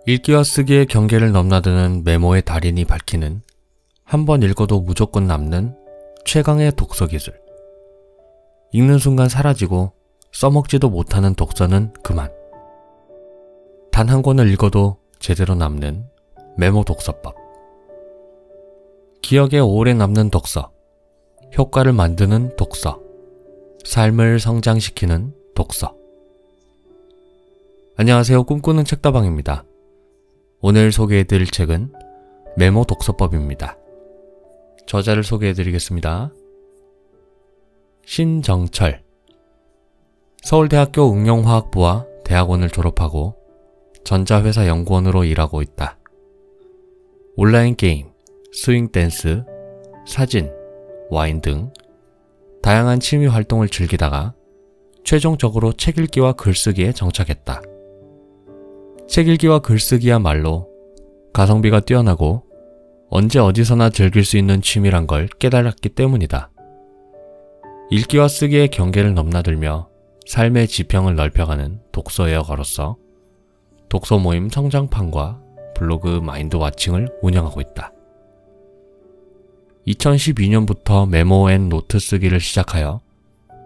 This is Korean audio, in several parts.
읽기와 쓰기의 경계를 넘나드는 메모의 달인이 밝히는 한 번 읽어도 무조건 남는 최강의 독서 기술. 읽는 순간 사라지고 써먹지도 못하는 독서는 그만. 단 한 권을 읽어도 제대로 남는 메모 독서법. 기억에 오래 남는 독서. 효과를 만드는 독서. 삶을 성장시키는 독서. 안녕하세요. 꿈꾸는 책다방입니다. 오늘 소개해드릴 책은 메모 독서법입니다. 저자를 소개해드리겠습니다. 신정철. 서울대학교 응용화학부와 대학원을 졸업하고 전자회사 연구원으로 일하고 있다. 온라인 게임, 스윙 댄스, 사진, 와인 등 다양한 취미 활동을 즐기다가 최종적으로 책 읽기와 글쓰기에 정착했다. 책 읽기와 글쓰기야말로 가성비가 뛰어나고 언제 어디서나 즐길 수 있는 취미란 걸 깨달았기 때문이다. 읽기와 쓰기의 경계를 넘나들며 삶의 지평을 넓혀가는 독서 에어가로서 독서 모임 성장판과 블로그 마인드 와칭을 운영하고 있다. 2012년부터 메모 앤 노트 쓰기를 시작하여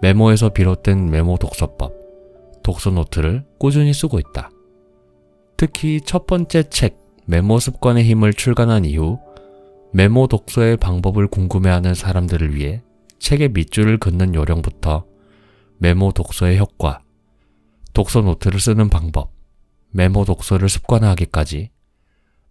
메모에서 비롯된 메모 독서법, 독서 노트를 꾸준히 쓰고 있다. 특히 첫 번째 책 메모 습관의 힘을 출간한 이후 메모 독서의 방법을 궁금해하는 사람들을 위해 책의 밑줄을 긋는 요령부터 메모 독서의 효과, 독서 노트를 쓰는 방법, 메모 독서를 습관화하기까지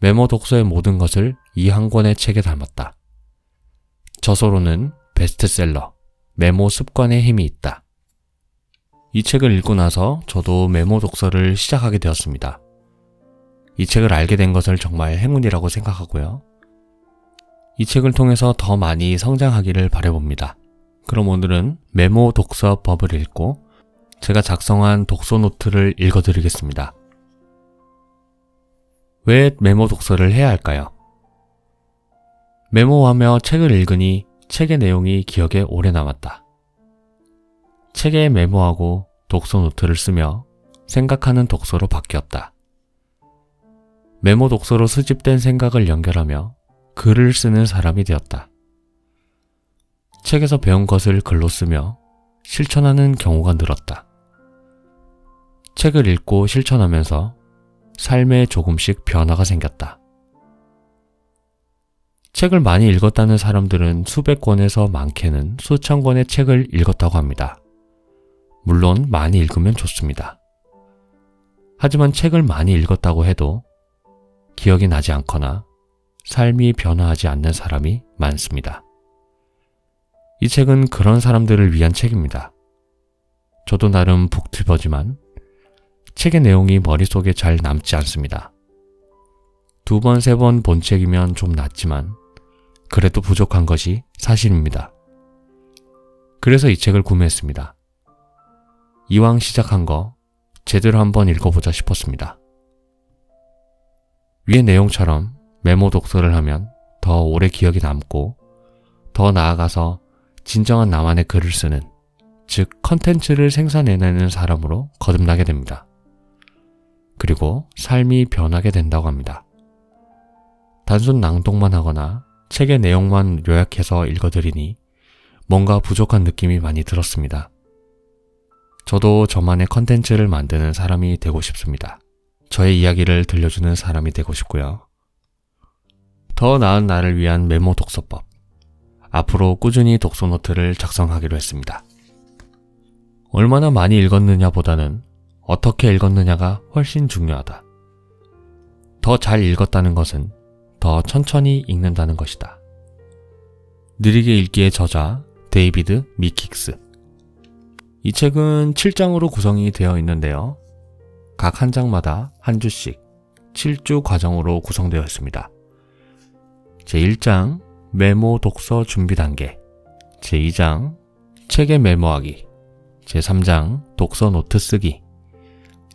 메모 독서의 모든 것을 이 한 권의 책에 담았다. 저서로는 베스트셀러, 메모 습관의 힘이 있다. 이 책을 읽고 나서 저도 메모 독서를 시작하게 되었습니다. 이 책을 알게 된 것을 정말 행운이라고 생각하고요. 이 책을 통해서 더 많이 성장하기를 바라봅니다. 그럼 오늘은 메모 독서법을 읽고 제가 작성한 독서 노트를 읽어드리겠습니다. 왜 메모 독서를 해야 할까요? 메모하며 책을 읽으니 책의 내용이 기억에 오래 남았다. 책에 메모하고 독서 노트를 쓰며 생각하는 독서로 바뀌었다. 메모 독서로 수집된 생각을 연결하며 글을 쓰는 사람이 되었다. 책에서 배운 것을 글로 쓰며 실천하는 경우가 늘었다. 책을 읽고 실천하면서 삶에 조금씩 변화가 생겼다. 책을 많이 읽었다는 사람들은 수백 권에서 많게는 수천 권의 책을 읽었다고 합니다. 물론 많이 읽으면 좋습니다. 하지만 책을 많이 읽었다고 해도 기억이 나지 않거나 삶이 변화하지 않는 사람이 많습니다. 이 책은 그런 사람들을 위한 책입니다. 저도 나름 북튜버지만 책의 내용이 머릿속에 잘 남지 않습니다. 2번, 3번 본 책이면 좀 낫지만 그래도 부족한 것이 사실입니다. 그래서 이 책을 구매했습니다. 이왕 시작한 거 제대로 한번 읽어보자 싶었습니다. 위의 내용처럼 메모 독서를 하면 더 오래 기억이 남고 더 나아가서 진정한 나만의 글을 쓰는, 즉 컨텐츠를 생산해내는 사람으로 거듭나게 됩니다. 그리고 삶이 변하게 된다고 합니다. 단순 낭독만 하거나 책의 내용만 요약해서 읽어드리니 뭔가 부족한 느낌이 많이 들었습니다. 저도 저만의 컨텐츠를 만드는 사람이 되고 싶습니다. 저의 이야기를 들려주는 사람이 되고 싶고요. 더 나은 나를 위한 메모 독서법. 앞으로 꾸준히 독서 노트를 작성하기로 했습니다. 얼마나 많이 읽었느냐보다는 어떻게 읽었느냐가 훨씬 중요하다. 더 잘 읽었다는 것은 더 천천히 읽는다는 것이다. 느리게 읽기의 저자 데이비드 미킥스. 이 책은 7장으로 구성이 되어 있는데요. 각 한 장마다 한 주씩 7주 과정으로 구성되어 있습니다. 제1장 메모 독서 준비 단계, 제2장 책에 메모하기, 제3장 독서 노트 쓰기,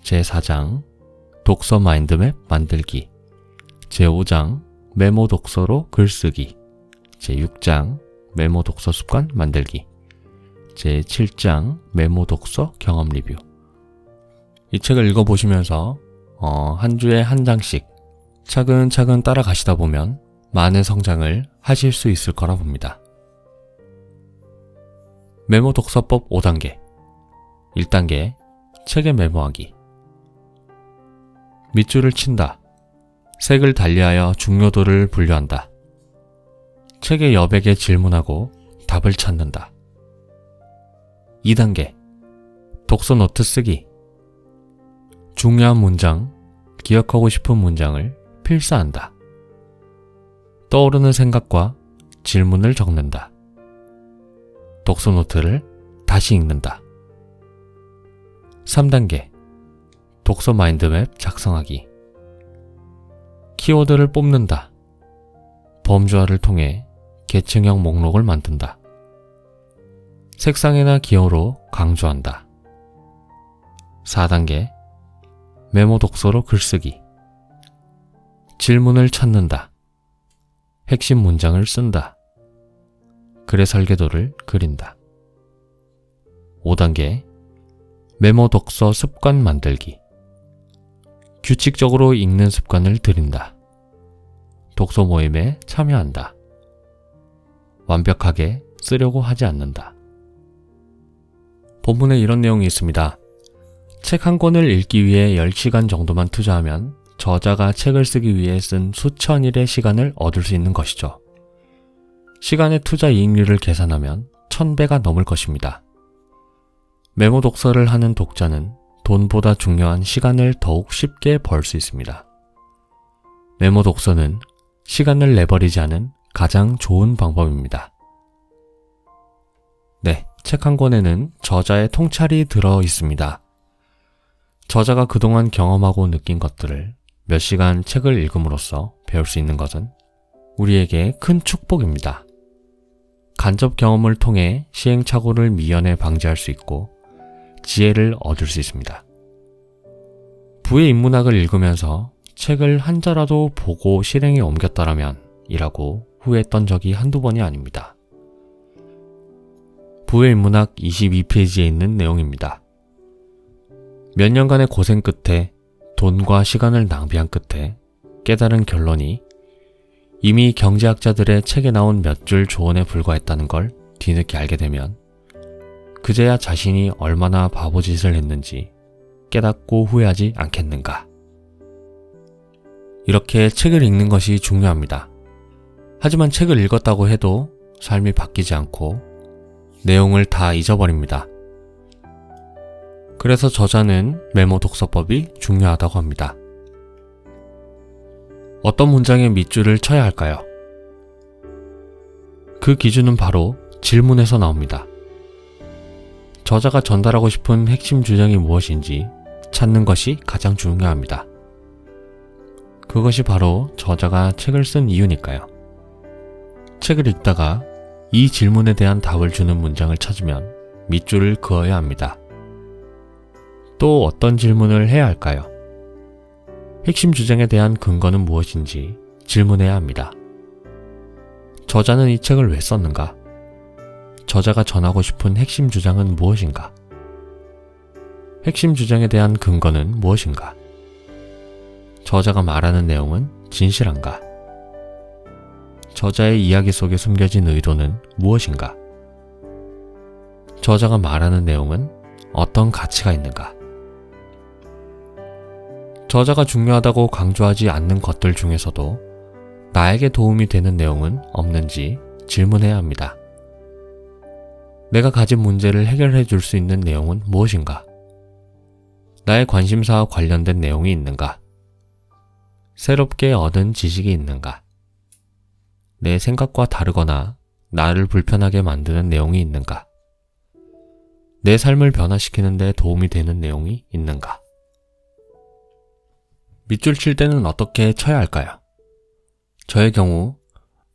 제4장 독서 마인드맵 만들기, 제5장 메모 독서로 글쓰기, 제6장 메모 독서 습관 만들기, 제7장 메모 독서 경험 리뷰. 이 책을 읽어보시면서 한 주에 한 장씩 차근차근 따라가시다 보면 많은 성장을 하실 수 있을 거라 봅니다. 메모 독서법 5단계. 1단계, 책에 메모하기. 밑줄을 친다. 색을 달리하여 중요도를 분류한다. 책의 여백에 질문하고 답을 찾는다. 2단계, 독서 노트 쓰기. 중요한 문장, 기억하고 싶은 문장을 필사한다. 떠오르는 생각과 질문을 적는다. 독서 노트를 다시 읽는다. 3단계, 독서 마인드맵 작성하기. 키워드를 뽑는다. 범주화를 통해 계층형 목록을 만든다. 색상이나 기호로 강조한다. 4단계, 메모 독서로 글쓰기. 질문을 찾는다. 핵심 문장을 쓴다. 글의 설계도를 그린다. 5단계, 메모 독서 습관 만들기. 규칙적으로 읽는 습관을 들인다. 독서 모임에 참여한다. 완벽하게 쓰려고 하지 않는다. 본문에 이런 내용이 있습니다. 책 한 권을 읽기 위해 10시간 정도만 투자하면 저자가 책을 쓰기 위해 쓴 수천일의 시간을 얻을 수 있는 것이죠. 시간의 투자 이익률을 계산하면 1000배가 넘을 것입니다. 메모 독서를 하는 독자는 돈보다 중요한 시간을 더욱 쉽게 벌 수 있습니다. 메모 독서는 시간을 내버리지 않은 가장 좋은 방법입니다. 네, 책 한 권에는 저자의 통찰이 들어 있습니다. 저자가 그동안 경험하고 느낀 것들을 몇 시간 책을 읽음으로써 배울 수 있는 것은 우리에게 큰 축복입니다. 간접 경험을 통해 시행착오를 미연에 방지할 수 있고 지혜를 얻을 수 있습니다. 부의 인문학을 읽으면서 책을 한 자라도 보고 실행에 옮겼더라면 이라고 후회했던 적이 한두 번이 아닙니다. 부의 인문학 22페이지에 있는 내용입니다. 몇 년간의 고생 끝에 돈과 시간을 낭비한 끝에 깨달은 결론이 이미 경제학자들의 책에 나온 몇 줄 조언에 불과했다는 걸 뒤늦게 알게 되면 그제야 자신이 얼마나 바보짓을 했는지 깨닫고 후회하지 않겠는가. 이렇게 책을 읽는 것이 중요합니다. 하지만 책을 읽었다고 해도 삶이 바뀌지 않고 내용을 다 잊어버립니다. 그래서 저자는 메모 독서법이 중요하다고 합니다. 어떤 문장에 밑줄을 쳐야 할까요? 그 기준은 바로 질문에서 나옵니다. 저자가 전달하고 싶은 핵심 주장이 무엇인지 찾는 것이 가장 중요합니다. 그것이 바로 저자가 책을 쓴 이유니까요. 책을 읽다가 이 질문에 대한 답을 주는 문장을 찾으면 밑줄을 그어야 합니다. 또 어떤 질문을 해야 할까요? 핵심 주장에 대한 근거는 무엇인지 질문해야 합니다. 저자는 이 책을 왜 썼는가? 저자가 전하고 싶은 핵심 주장은 무엇인가? 핵심 주장에 대한 근거는 무엇인가? 저자가 말하는 내용은 진실한가? 저자의 이야기 속에 숨겨진 의도는 무엇인가? 저자가 말하는 내용은 어떤 가치가 있는가? 저자가 중요하다고 강조하지 않는 것들 중에서도 나에게 도움이 되는 내용은 없는지 질문해야 합니다. 내가 가진 문제를 해결해 줄 수 있는 내용은 무엇인가? 나의 관심사와 관련된 내용이 있는가? 새롭게 얻은 지식이 있는가? 내 생각과 다르거나 나를 불편하게 만드는 내용이 있는가? 내 삶을 변화시키는 데 도움이 되는 내용이 있는가? 밑줄 칠 때는 어떻게 쳐야 할까요? 저의 경우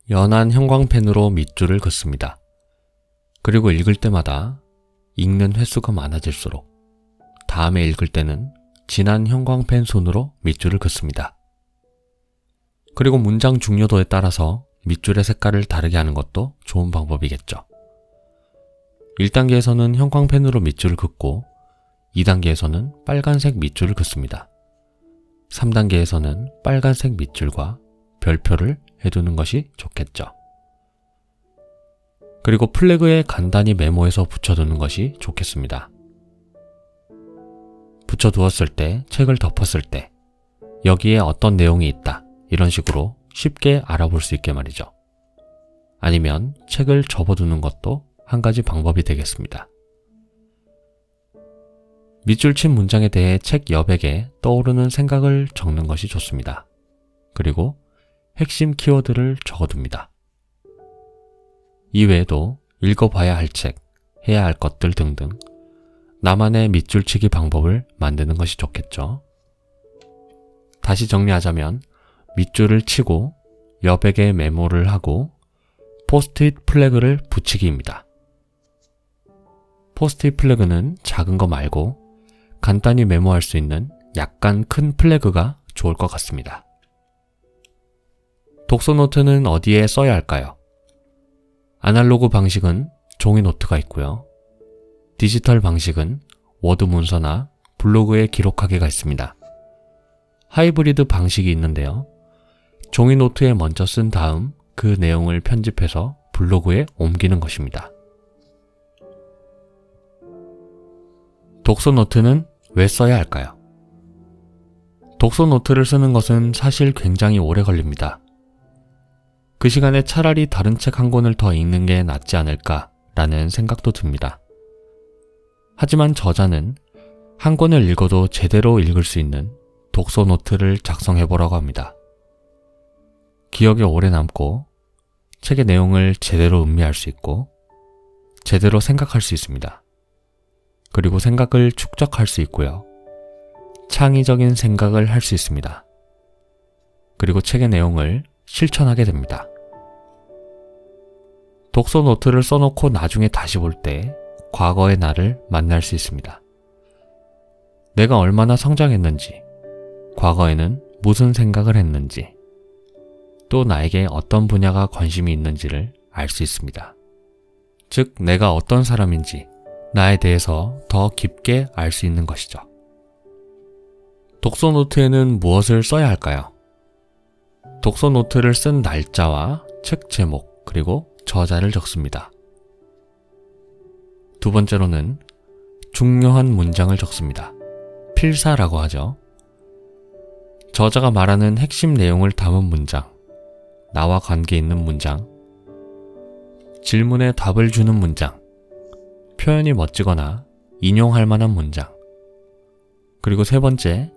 연한 형광펜으로 밑줄을 긋습니다. 그리고 읽을 때마다 읽는 횟수가 많아질수록 다음에 읽을 때는 진한 형광펜 손으로 밑줄을 긋습니다. 그리고 문장 중요도에 따라서 밑줄의 색깔을 다르게 하는 것도 좋은 방법이겠죠. 1단계에서는 형광펜으로 밑줄을 긋고 2단계에서는 빨간색 밑줄을 긋습니다. 3단계에서는 빨간색 밑줄과 별표를 해두는 것이 좋겠죠. 그리고 플래그에 간단히 메모해서 붙여두는 것이 좋겠습니다. 붙여두었을 때, 책을 덮었을 때 여기에 어떤 내용이 있다, 이런 식으로 쉽게 알아볼 수 있게 말이죠. 아니면 책을 접어두는 것도 한 가지 방법이 되겠습니다. 밑줄 친 문장에 대해 책 여백에 떠오르는 생각을 적는 것이 좋습니다. 그리고 핵심 키워드를 적어둡니다. 이외에도 읽어봐야 할 책, 해야 할 것들 등등 나만의 밑줄치기 방법을 만드는 것이 좋겠죠. 다시 정리하자면 밑줄을 치고 여백에 메모를 하고 포스트잇 플래그를 붙이기입니다. 포스트잇 플래그는 작은 거 말고 간단히 메모할 수 있는 약간 큰 플래그가 좋을 것 같습니다. 독서 노트는 어디에 써야 할까요? 아날로그 방식은 종이 노트가 있고요. 디지털 방식은 워드 문서나 블로그에 기록하기가 있습니다. 하이브리드 방식이 있는데요. 종이 노트에 먼저 쓴 다음 그 내용을 편집해서 블로그에 옮기는 것입니다. 독서 노트는 왜 써야 할까요? 독서 노트를 쓰는 것은 사실 굉장히 오래 걸립니다. 그 시간에 차라리 다른 책 한 권을 더 읽는 게 낫지 않을까라는 생각도 듭니다. 하지만 저자는 한 권을 읽어도 제대로 읽을 수 있는 독서 노트를 작성해보라고 합니다. 기억에 오래 남고 책의 내용을 제대로 음미할 수 있고 제대로 생각할 수 있습니다. 그리고 생각을 축적할 수 있고요. 창의적인 생각을 할 수 있습니다. 그리고 책의 내용을 실천하게 됩니다. 독서 노트를 써놓고 나중에 다시 볼 때 과거의 나를 만날 수 있습니다. 내가 얼마나 성장했는지, 과거에는 무슨 생각을 했는지, 또 나에게 어떤 분야가 관심이 있는지를 알 수 있습니다. 즉, 내가 어떤 사람인지, 나에 대해서 더 깊게 알 수 있는 것이죠. 독서 노트에는 무엇을 써야 할까요? 독서 노트를 쓴 날짜와 책 제목, 그리고 저자를 적습니다. 두 번째로는 중요한 문장을 적습니다. 필사라고 하죠. 저자가 말하는 핵심 내용을 담은 문장, 나와 관계 있는 문장, 질문에 답을 주는 문장, 표현이 멋지거나 인용할 만한 문장, 그리고 세 번째,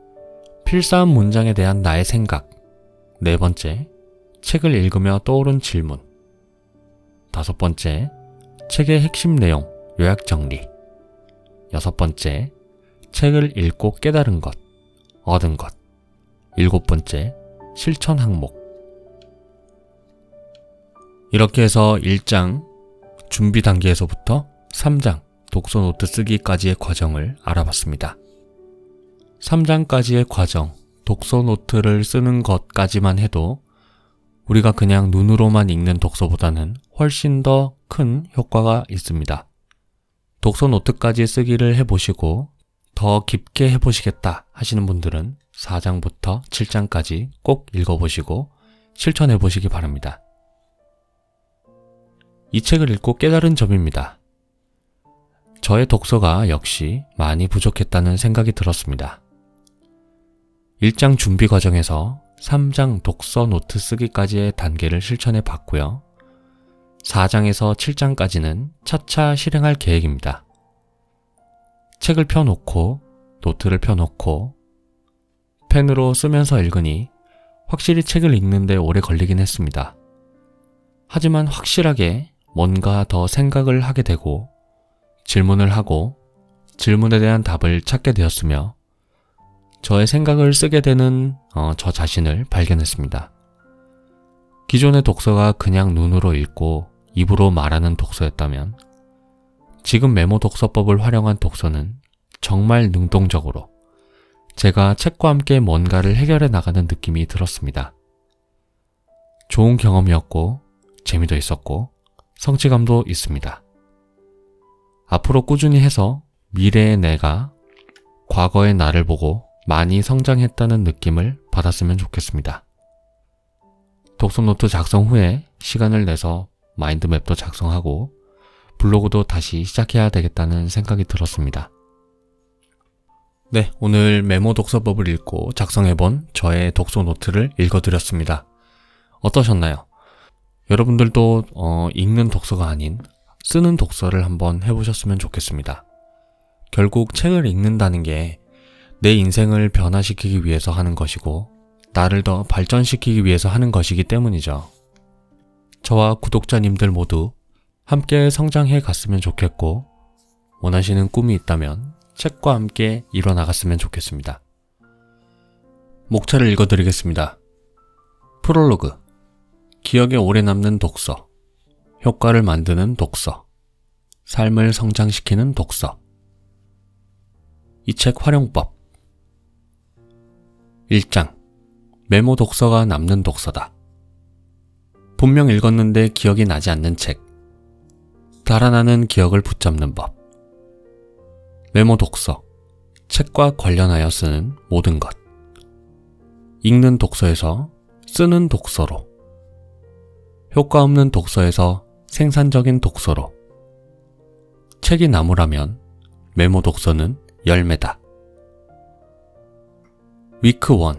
필사한 문장에 대한 나의 생각, 네 번째, 책을 읽으며 떠오른 질문, 다섯 번째, 책의 핵심 내용, 요약 정리, 여섯 번째, 책을 읽고 깨달은 것, 얻은 것, 일곱 번째, 실천 항목. 이렇게 해서 1장 준비 단계에서부터 3장 독서 노트 쓰기까지의 과정을 알아봤습니다. 3장까지의 과정, 독서 노트를 쓰는 것까지만 해도 우리가 그냥 눈으로만 읽는 독서보다는 훨씬 더 큰 효과가 있습니다. 독서 노트까지 쓰기를 해보시고 더 깊게 해보시겠다 하시는 분들은 4장부터 7장까지 꼭 읽어보시고 실천해보시기 바랍니다. 이 책을 읽고 깨달은 점입니다. 저의 독서가 역시 많이 부족했다는 생각이 들었습니다. 1장 준비 과정에서 3장 독서 노트 쓰기까지의 단계를 실천해 봤고요. 4장에서 7장까지는 차차 실행할 계획입니다. 책을 펴놓고 노트를 펴놓고 펜으로 쓰면서 읽으니 확실히 책을 읽는데 오래 걸리긴 했습니다. 하지만 확실하게 뭔가 더 생각을 하게 되고 질문을 하고 질문에 대한 답을 찾게 되었으며 저의 생각을 쓰게 되는 저 자신을 발견했습니다. 기존의 독서가 그냥 눈으로 읽고 입으로 말하는 독서였다면 지금 메모 독서법을 활용한 독서는 정말 능동적으로 제가 책과 함께 뭔가를 해결해 나가는 느낌이 들었습니다. 좋은 경험이었고 재미도 있었고 성취감도 있습니다. 앞으로 꾸준히 해서 미래의 내가 과거의 나를 보고 많이 성장했다는 느낌을 받았으면 좋겠습니다. 독서노트 작성 후에 시간을 내서 마인드맵도 작성하고 블로그도 다시 시작해야 되겠다는 생각이 들었습니다. 네, 오늘 메모 독서법을 읽고 작성해본 저의 독서노트를 읽어드렸습니다. 어떠셨나요? 여러분들도 읽는 독서가 아닌 쓰는 독서를 한번 해보셨으면 좋겠습니다. 결국 책을 읽는다는 게 내 인생을 변화시키기 위해서 하는 것이고 나를 더 발전시키기 위해서 하는 것이기 때문이죠. 저와 구독자님들 모두 함께 성장해 갔으면 좋겠고 원하시는 꿈이 있다면 책과 함께 이뤄나갔으면 좋겠습니다. 목차를 읽어드리겠습니다. 프롤로그, 기억에 오래 남는 독서, 효과를 만드는 독서, 삶을 성장시키는 독서. 이 책 활용법. 1장, 메모 독서가 남는 독서다. 분명 읽었는데 기억이 나지 않는 책. 달아나는 기억을 붙잡는 법. 메모 독서, 책과 관련하여 쓰는 모든 것. 읽는 독서에서 쓰는 독서로. 효과 없는 독서에서 생산적인 독서로. 책이 나무라면 메모 독서는 열매다. 위크 1.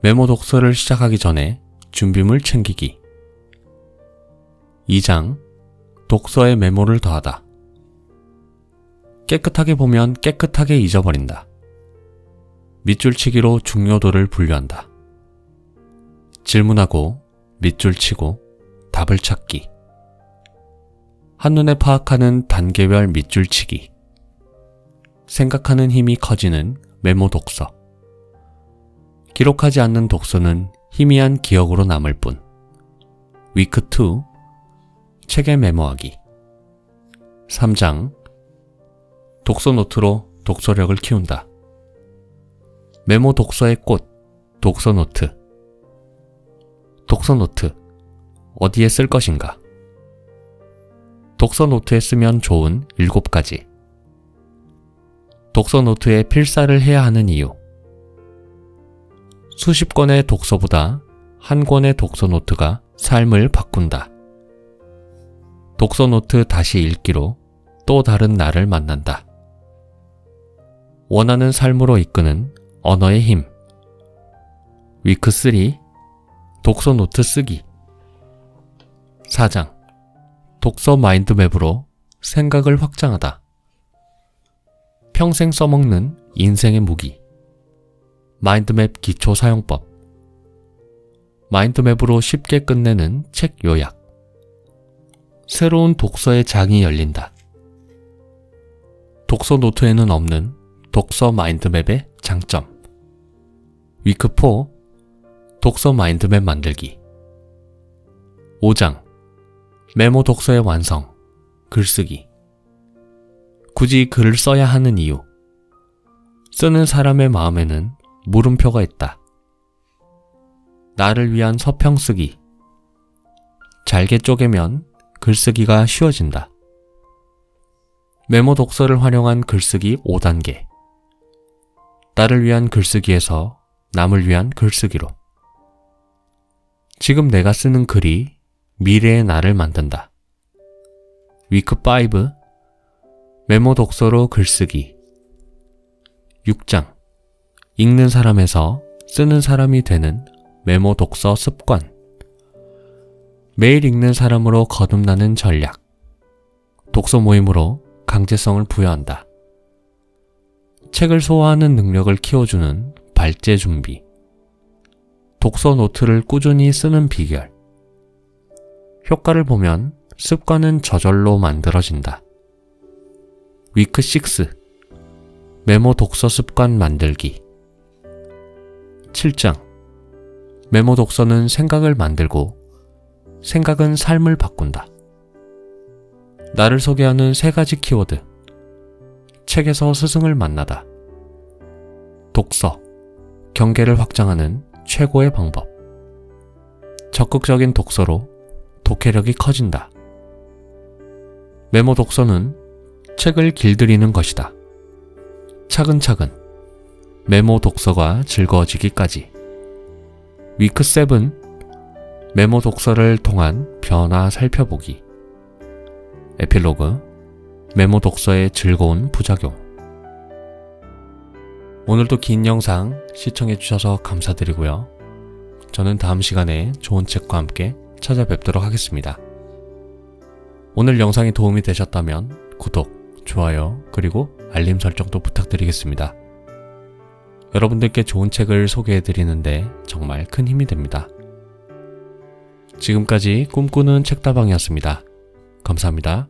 메모 독서를 시작하기 전에 준비물 챙기기. 2장. 독서에 메모를 더하다. 깨끗하게 보면 깨끗하게 잊어버린다. 밑줄치기로 중요도를 분류한다. 질문하고 밑줄치고 답을 찾기. 한눈에 파악하는 단계별 밑줄치기. 생각하는 힘이 커지는 메모 독서. 기록하지 않는 독서는 희미한 기억으로 남을 뿐. 위크 2. 책에 메모하기. 3장. 독서노트로 독서력을 키운다. 메모 독서의 꽃, 독서노트. 독서노트, 어디에 쓸 것인가? 독서노트에 쓰면 좋은 7가지. 독서노트에 필사를 해야 하는 이유. 수십 권의 독서보다 한 권의 독서노트가 삶을 바꾼다. 독서노트 다시 읽기로 또 다른 나를 만난다. 원하는 삶으로 이끄는 언어의 힘. 위크 3. 독서노트 쓰기. 4장. 독서 마인드맵으로 생각을 확장하다. 평생 써먹는 인생의 무기. 마인드맵 기초 사용법. 마인드맵으로 쉽게 끝내는 책 요약. 새로운 독서의 장이 열린다. 독서 노트에는 없는 독서 마인드맵의 장점. 위크 4. 독서 마인드맵 만들기. 5장. 메모 독서의 완성. 글쓰기. 굳이 글을 써야 하는 이유. 쓰는 사람의 마음에는 물음표가 있다. 나를 위한 서평 쓰기. 잘게 쪼개면 글쓰기가 쉬워진다. 메모 독서를 활용한 글쓰기 5단계. 나를 위한 글쓰기에서 남을 위한 글쓰기로. 지금 내가 쓰는 글이 미래의 나를 만든다. 위크 5. 메모 독서로 글쓰기. 6장. 읽는 사람에서 쓰는 사람이 되는 메모 독서 습관. 매일 읽는 사람으로 거듭나는 전략. 독서 모임으로 강제성을 부여한다. 책을 소화하는 능력을 키워주는 발제 준비. 독서 노트를 꾸준히 쓰는 비결. 효과를 보면 습관은 저절로 만들어진다. 위크 6. 메모 독서 습관 만들기. 7장. 메모 독서는 생각을 만들고 생각은 삶을 바꾼다. 나를 소개하는 3가지 키워드. 책에서 스승을 만나다. 독서, 경계를 확장하는 최고의 방법. 적극적인 독서로 독해력이 커진다. 메모 독서는 책을 길들이는 것이다. 차근차근 메모 독서가 즐거워지기까지. 위크 7. 메모 독서를 통한 변화 살펴보기. 에필로그. 메모 독서의 즐거운 부작용. 오늘도 긴 영상 시청해주셔서 감사드리고요. 저는 다음 시간에 좋은 책과 함께 찾아뵙도록 하겠습니다. 오늘 영상이 도움이 되셨다면 구독, 좋아요, 그리고 알림 설정도 부탁드리겠습니다. 여러분들께 좋은 책을 소개해드리는데 정말 큰 힘이 됩니다. 지금까지 꿈꾸는 책다방이었습니다. 감사합니다.